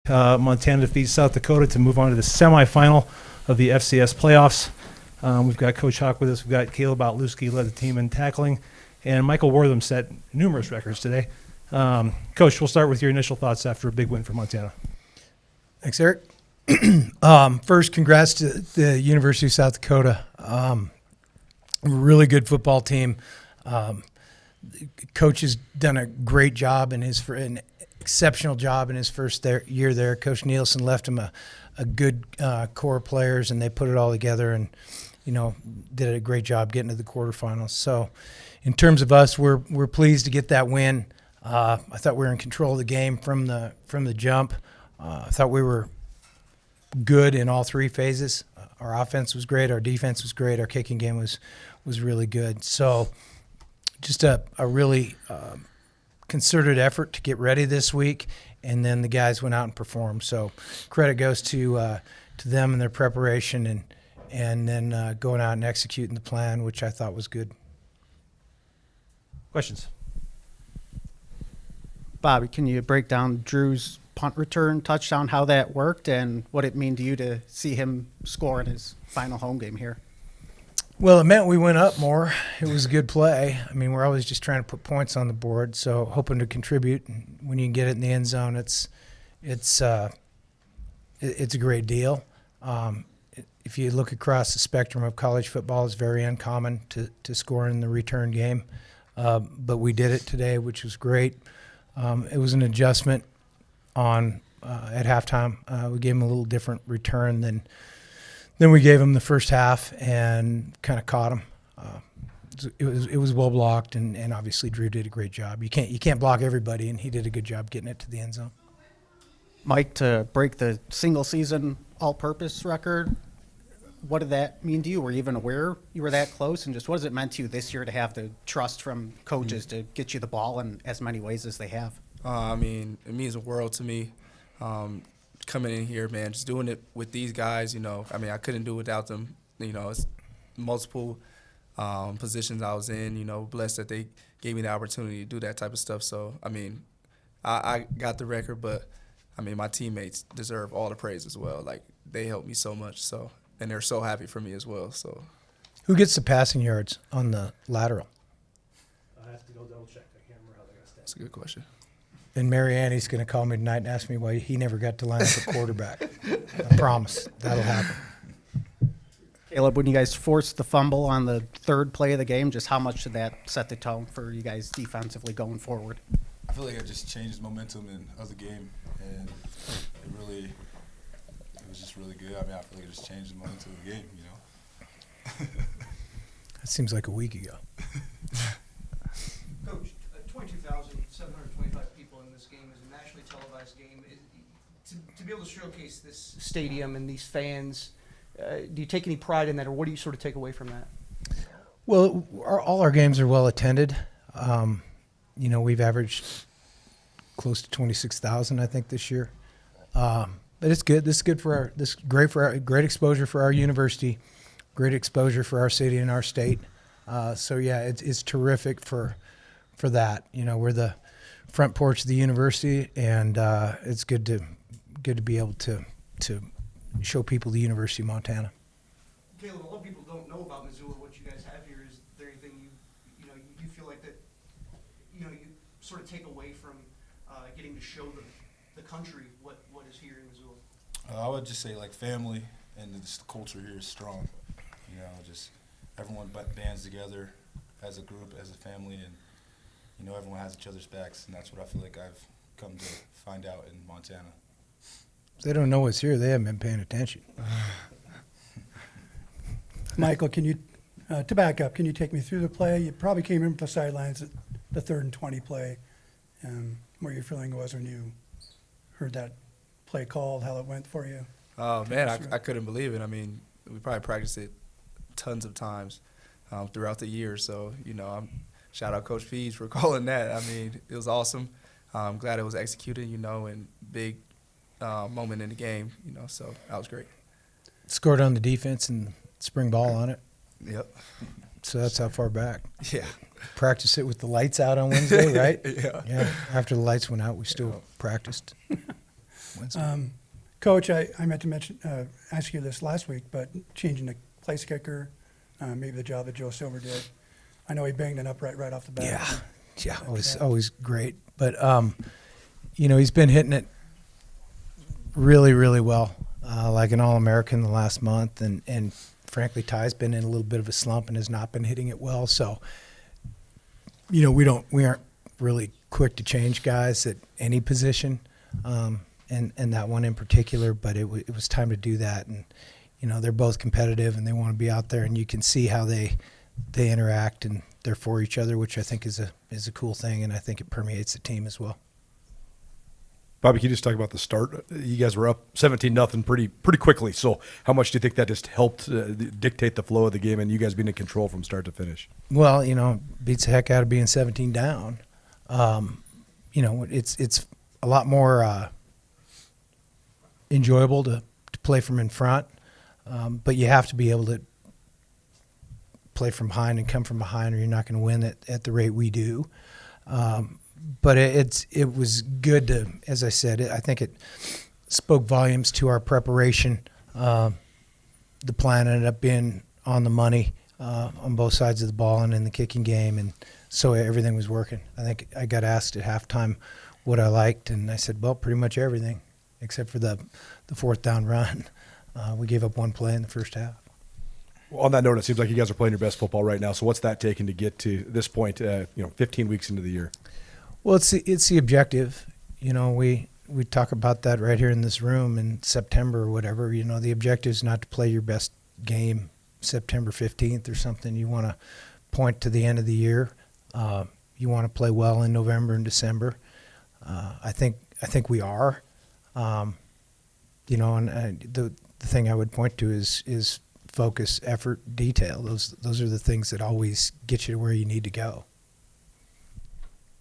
Montana defeats South Dakota to move on to the semifinal of the FCS playoffs. We've got Coach Hawk with us. We've got Caleb Outluski, led the team in tackling, and Michael Wortham set numerous records today. Coach, we'll start with your initial thoughts after a big win for Montana. Thanks, Eric. First, congrats to the University of South Dakota. Really good football team. Coach has done a great job an exceptional job in his first year there. Coach Nielsen left him a good core of players, and they put it all together and, did a great job getting to the quarterfinals. So in terms of us, we're pleased to get that win. I thought we were in control of the game from the jump. I thought we were good in all three phases. Our offense was great. Our defense was great. Our kicking game was really good. So just a really concerted effort to get ready this week, and then the guys went out and performed. So credit goes to them and their preparation and then going out and executing the plan, which I thought was good. Questions? Bobby, can you break down Drew's punt return touchdown, how that worked, and what it mean to you to see him score in his final home game here? Well, it meant we went up more. It was a good play. I mean, we're always just trying to put points on the board, so hoping to contribute. When you can get it in the end zone, it's a great deal. If you look across the spectrum of college football, it's very uncommon to score in the return game, but we did it today, which was great. It was an adjustment on at halftime. We gave him a little different return than we gave him the first half, and kind of caught him. It was well blocked, and obviously Drew did a great job. You can't block everybody, and he did a good job getting it to the end zone. Mike, to break the single season all-purpose record, what did that mean to you? Were you even aware you were that close? And just what has it meant to you this year to have the trust from coaches to get you the ball in as many ways as they have? I mean, it means the world to me. Coming in here, man, just doing it with these guys, I couldn't do it without them. It's multiple positions I was in, blessed that they gave me the opportunity to do that type of stuff. So, I got the record, but, my teammates deserve all the praise as well. Like, they helped me so much, and they're so happy for me as well. So, who gets the passing yards on the lateral? I have to go double check. I can't remember how they got stats. That's a good question. And Mary Annie's going to call me tonight and ask me why he never got to line up a quarterback. I promise that'll happen. Caleb, when you guys forced the fumble on the third play of the game, just how much did that set the tone for you guys defensively going forward? I feel like it just changed momentum of the game, and it was just really good. I feel like it just changed the momentum of the game, That seems like a week ago. Coach, 22,725 people in this game is a nationally televised game. To be able to showcase this stadium and these fans, do you take any pride in that, or what do you sort of take away from that? Well, all our games are well attended. We've averaged close to 26,000, I think, this year. But it's good. This is good great exposure for our university, great exposure for our city and our state. It's terrific for that. We're the front porch of the university, and it's good to be able to show people the University of Montana. Caleb, a lot of people don't know about Missoula. What you guys have here, is there anything you feel like that you sort of take away from getting to show the country what is here in Missoula? I would just say like family, and just the culture here is strong. Just everyone bands together as a group, as a family, and everyone has each other's backs, and that's what I feel like I've come to find out in Montana. If they don't know what's here, they haven't been paying attention. Michael, can you, to back up, can you take me through the play? You probably came in from the sidelines at the 3rd and 20 play, where your feeling was when you heard that play called, how it went for you. Oh, man, I couldn't believe it. We probably practiced it tons of times throughout the year. So, shout out Coach Feats for calling that. It was awesome. I'm glad it was executed, and big moment in the game, so that was great. Scored on the defense and spring ball on it. Yep. So that's how far back. Yeah. Practice it with the lights out on Wednesday, right? Yeah. Yeah. After the lights went out, we still practiced. Coach, I meant to ask you this last week, but changing the place kicker, maybe the job that Joe Silver did. I know he banged an upright right off the bat. Yeah, always great. But he's been hitting it really, really well, like an All-American the last month, and frankly, Ty's been in a little bit of a slump and has not been hitting it well. So, we aren't really quick to change guys at any position, and that one in particular. But it was time to do that, and they're both competitive and they want to be out there, and you can see how they interact and they're for each other, which I think is a cool thing, and I think it permeates the team as well. Bobby, can you just talk about the start? You guys were up 17-0 pretty quickly. So how much do you think that just helped dictate the flow of the game and you guys being in control from start to finish? Well, beats the heck out of being 17 down. It's a lot more enjoyable to play from in front, but you have to be able to play from behind and come from behind, or you're not going to win at the rate we do. But it was good to, as I said, I think it spoke volumes to our preparation. The plan ended up being on the money on both sides of the ball and in the kicking game, and so everything was working. I think I got asked at halftime what I liked, and I said, well, pretty much everything, except for the fourth down run. We gave up one play in the first half. Well, on that note, it seems like you guys are playing your best football right now. So what's that taking to get to this point, 15 weeks into the year? Well, it's the objective. We talk about that right here in this room in September or whatever. The objective is not to play your best game September 15th or something. You want to point to the end of the year. You want to play well in November and December. I think we are. And the thing I would point to is focus, effort, detail. Those are the things that always get you to where you need to go.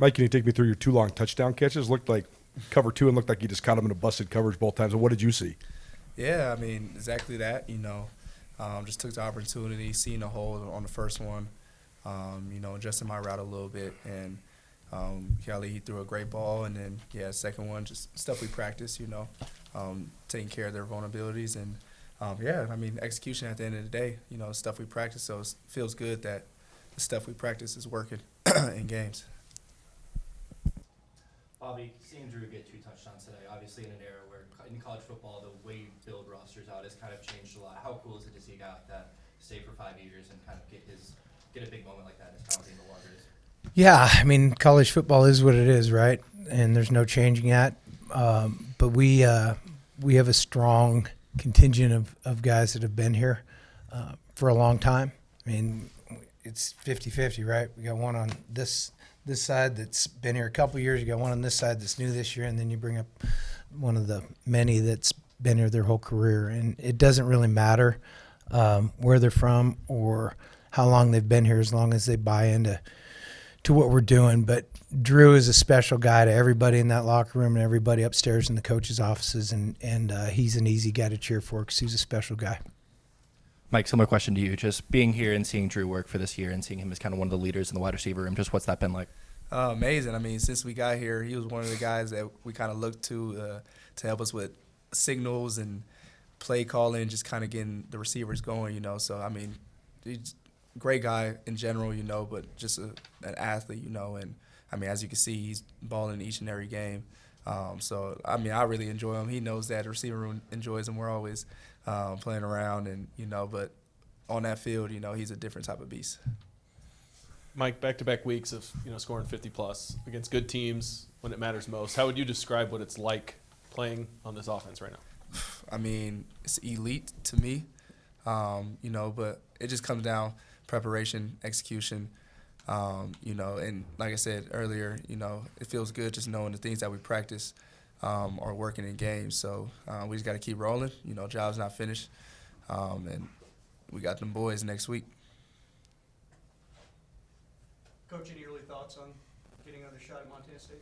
Mike, can you take me through your two long touchdown catches? Looked like cover two and looked like you just caught them in a busted coverage both times. And what did you see? Yeah, I mean, exactly that, just took the opportunity, seeing the hole on the first one, adjusting my route a little bit. And Kelly, he threw a great ball. And then, second one, just stuff we practice, taking care of their vulnerabilities. And, execution at the end of the day, stuff we practice. So it feels good that the stuff we practice is working in games. Bobby, seeing Drew get 2 touchdowns today, obviously in an era where in college football the way you build rosters out has kind of changed a lot. How cool is it to see a guy like that stay for 5 years and kind of get a big moment like that in his time in the Warriors? Yeah, I mean, college football is what it is, right? And there's no changing that. But we have a strong contingent of guys that have been here for a long time. I mean, it's 50-50, right? We got one on this side that's been here a couple of years. You got one on this side that's new this year, and then you bring up one of the many that's been here their whole career. And it doesn't really matter where they're from or how long they've been here, as long as they buy into what we're doing. But Drew is a special guy to everybody in that locker room and everybody upstairs in the coaches' offices, and he's an easy guy to cheer for because he's a special guy. Mike, similar question to you. Just being here and seeing Drew work for this year and seeing him as kind of one of the leaders in the wide receiver room, just what's that been like? Amazing. I mean, since we got here, he was one of the guys that we kind of looked to help us with signals and play calling, just kind of getting the receivers going, So, I mean, he's a great guy in general, but just an athlete, And, I mean, as you can see, he's balling each and every game. So, I mean, I really enjoy him. He knows that the receiver room enjoys him. We're always playing around, and but on that field, he's a different type of beast. Mike, back-to-back weeks of scoring 50+ against good teams when it matters most. How would you describe what it's like playing on this offense right now? I mean, it's elite to me, but it just comes down preparation, execution, and like I said earlier, it feels good just knowing the things that we practice are working in games. So we just got to keep rolling. Job's not finished, and we got them boys next week. Coach, any early thoughts on getting another shot at Montana State?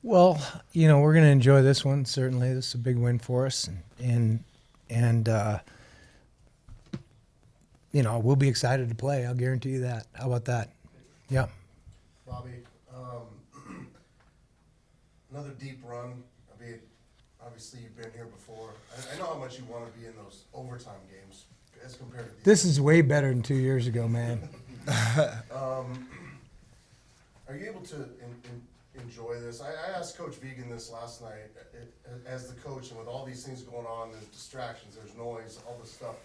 Well, we're going to enjoy this one. Certainly, this is a big win for us, and we'll be excited to play. I'll guarantee you that. How about that? Yeah. Bobby, another deep run. I mean, Obviously, you've been here before. I know how much you want to be in those overtime games as compared to these. This is way better than 2 years ago, man. Are you able to enjoy this? I asked Coach Vegan this last night. As the coach, and with all these things going on, there's distractions, there's noise, all this stuff.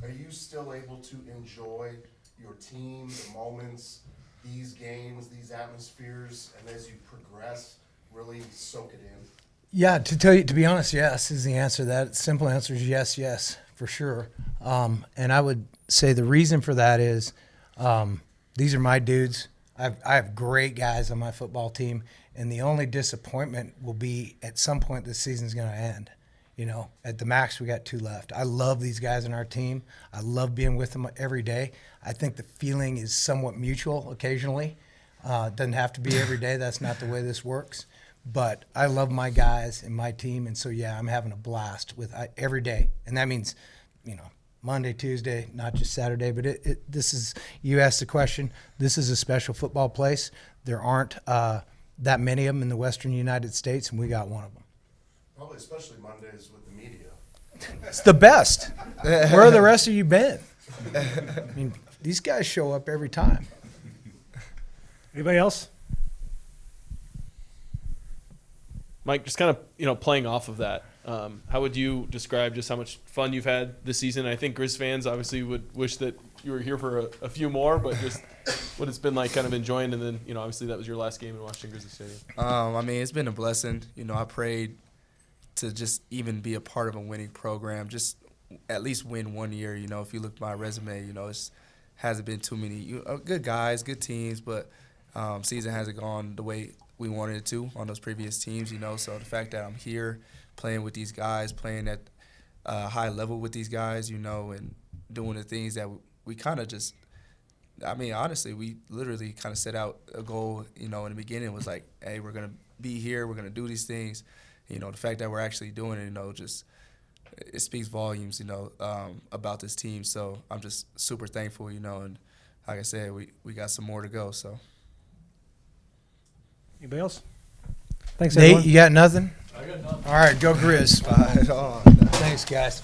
Are you still able to enjoy your team, the moments, these games, these atmospheres, and as you progress, really soak it in? Yeah, to be honest, yes is the answer to that. Simple answer is yes, for sure. And I would say the reason for that is these are my dudes. I have great guys on my football team, and the only disappointment will be at some point this season's going to end. You know, at the max, we got 2 left. I love these guys on our team. I love being with them every day. I think the feeling is somewhat mutual occasionally. It doesn't have to be every day. That's not the way this works. But I love my guys and my team, and so, yeah, I'm having a blast with every day. And that means, you know, Monday, Tuesday, not just Saturday. But this is, you asked the question, this is a special football place. There aren't that many of them in the western United States, and we got one of them. Probably especially Mondays with the media. It's the best. Where are the rest of you been? I mean, these guys show up every time. Anybody else? Mike, just kind of, you know, playing off of that, how would you describe just how much fun you've had this season? I think Griz fans obviously would wish that you were here for a few more, but just what it's been like kind of enjoying, and then, you know, obviously that was your last game in Washington Grizzlies Stadium. I mean, it's been a blessing. You know, I prayed to just even be a part of a winning program, just at least win 1 year. You know, if you look at my resume, you know, it hasn't been too many good guys, good teams, but season hasn't gone the way we wanted it to on those previous teams, you know. So the fact that I'm here playing with these guys, playing at a high level with these guys, you know, and doing the things that we kind of just, I mean, honestly, we literally kind of set out a goal, you know, in the beginning was like, hey, we're going to be here, we're going to do these things. You know, the fact that we're actually doing it, you know, just it speaks volumes, you know, about this team. So I'm just super thankful, you know, and like I said, we got some more to go, so. Anybody else? Thanks, Nate, everyone. you got nothing? I got nothing. All right, go Griz. Right on. Thanks, guys.